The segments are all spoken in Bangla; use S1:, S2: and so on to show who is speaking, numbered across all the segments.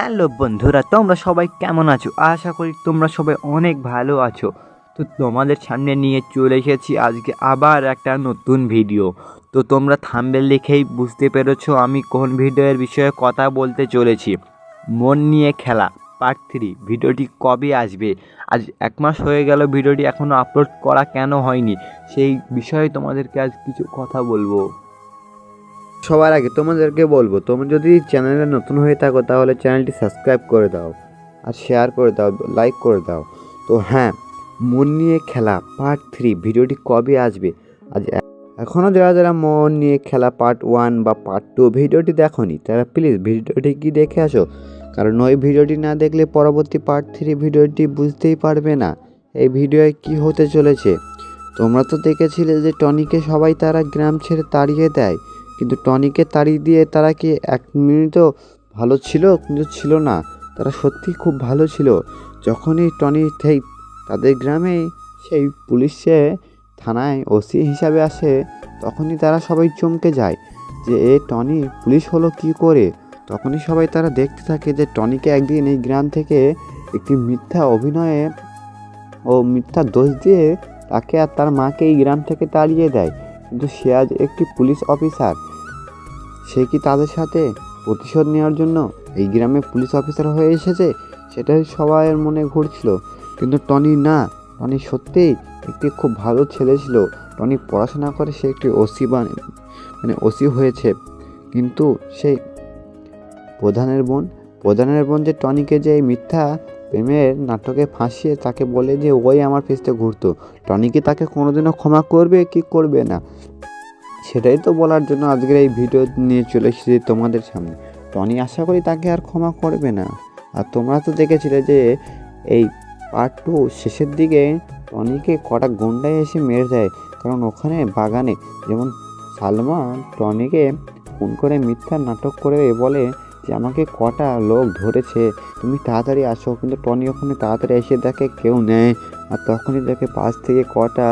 S1: হ্যালো বন্ধুরা, তোমরা সবাই কেমন আছো? আশা করি তোমরা সবাই অনেক ভালো আছো। তো তোমাদের সামনে নিয়ে চলে এসেছি আজকে আবার একটা নতুন ভিডিও। তো তোমরা থাম্বনেল দেখেই বুঝতে পেরেছো আমি কোন ভিডিওর বিষয়ে কথা বলতে চলেছি। মন নিয়ে খেলা পার্ট 3 ভিডিওটি কবে আসবে? আজ 1 মাস হয়ে গেল, ভিডিওটি এখনও আপলোড করা কেন হয়নি সেই বিষয়ে তোমাদেরকে আজ কিছু কথা বলবো। সবার আগে তোমাদেরকে বলবো, তোমরা যদি চ্যানেলে নতুন হয়ে থাকো তাহলে চ্যানেলটি সাবস্ক্রাইব করে দাও আর শেয়ার করে দাও, লাইক করে দাও। তো হ্যাঁ, মন নিয়ে খেলা পার্ট 3 ভিডিওটি কবে আসবে? আজ এখনও যারা মন নিয়ে খেলা পার্ট 1 বা পার্ট 2 ভিডিওটি দেখোনি তারা প্লিজ ভিডিওটি কি দেখে আসো, কারণ ওই ভিডিওটি না দেখলে পরবর্তী পার্ট 3 ভিডিওটি বুঝতেই পারবে না এই ভিডিওয় কি হতে চলেছে। তোমরা তো দেখেছিলে যে টনিকে সবাই তারা গ্রাম ছেড়ে তাড়িয়ে দেয়, কিন্তু টনিকে তাড়িয়ে দিয়ে তারা কি 1 মিনিটও ভালো ছিল? কিন্তু ছিল না, তারা সত্যি খুব ভালো ছিল। যখনই টনি তাদের গ্রামে সেই পুলিশে থানায় ওসি হিসাবে আসে, তখনই তারা সবাই চমকে যায় যে এ টনি পুলিশ হলো কি করে। তখনই সবাই তারা দেখতে থাকে যে টনিকে একদিন এই গ্রাম থেকে একটি মিথ্যা অভিনয়ে ও মিথ্যা দোষ দিয়ে তাকে আর তার মাকে এই গ্রাম থেকে তাড়িয়ে দেয়। কিন্তু সে আজ একটি পুলিশ অফিসার, সে কি তাদের সাথে প্রতিশোধ নেওয়ার জন্য এই গ্রামে পুলিশ অফিসার হয়ে এসেছে? সেটাই সবার মনে ঘুরছিল। কিন্তু টনি না, টনি সত্যিই একটি খুব ভালো ছেলে ছিল। টনি পড়াশোনা করে সে একটি ওসি ওসি হয়েছে। কিন্তু সেই প্রধানের বোন যে টনিকে যে এই মিথ্যা প্রেমের নাটকে ফাঁসিয়ে তাকে বলে যে ওই আমার পিছনে ঘুরতো, টনি কি তাকে কোনোদিনও ক্ষমা করবে কি করবে না, সেটাই তো বলার জন্য আজকের এই ভিডিও নিয়ে চলে এসেছি তোমাদের সামনে। টনি আশা করি তাকে আর ক্ষমা করবে না। আর তোমরা তো দেখেছিলে যে এই পার্ট 2 শেষের দিকে টনিকে কটা গুন্ডায় এসে মেরে দেয়, কারণ ওখানে বাগানে যেমন সালমা টনিকে ফোন করে মিথ্যা নাটক করে বলে যে আমাকে কটা লোক ধরেছে, তুমি তাড়াতাড়ি আসো। কিন্তু টনি ওখানে তাড়াতাড়ি এসে দেখে কেউ নেই, আর তখনই দেখে পাশ থেকে কটা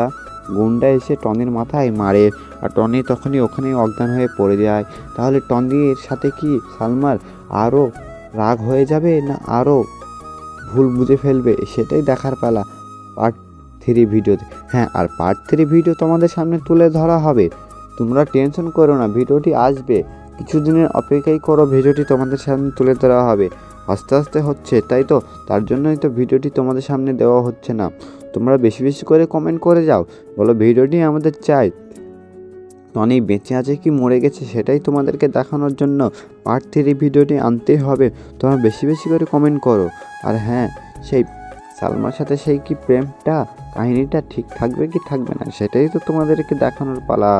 S1: গুন্ডা এসে টনির মাথায় মারে, আর টনি তখনই ওখানে অজ্ঞান হয়ে পড়ে যায়। তাহলে টনির সাথে কি সালমার আরও রাগ হয়ে যাবে না আরও ভুল বুঝে ফেলবে, সেটাই দেখার পালা পার্ট 3 ভিডিওতে। হ্যাঁ, আর পার্ট 3 ভিডিও তোমাদের সামনে তুলে ধরা হবে, তোমরা টেনশন করো না, ভিডিওটি আসবে, কিছুদিনের অপেক্ষাই করো, ভিডিওটি তোমাদের সামনে তুলে ধরা হবে। আস্তে আস্তে হচ্ছে, তাই তো, তার জন্যই তো ভিডিওটি তোমাদের সামনে দেওয়া হচ্ছে না। তোমরা বেশি বেশি করে কমেন্ট করে যাও, বলো ভিডিওটি আমাদের চাই, টনি বেঁচে আছে কি মরে গেছে সেটাই তোমাদেরকে দেখানোর জন্য পার্ট 3 ভিডিওটি আনতেই হবে। তোমরা বেশি বেশি করে কমেন্ট করো। আর হ্যাঁ, সেই সালমার সাথে সেই কি প্রেমটা কাহিনীটা ঠিক থাকবে কি থাকবে না সেটাই তো তোমাদেরকে দেখানোর পালা।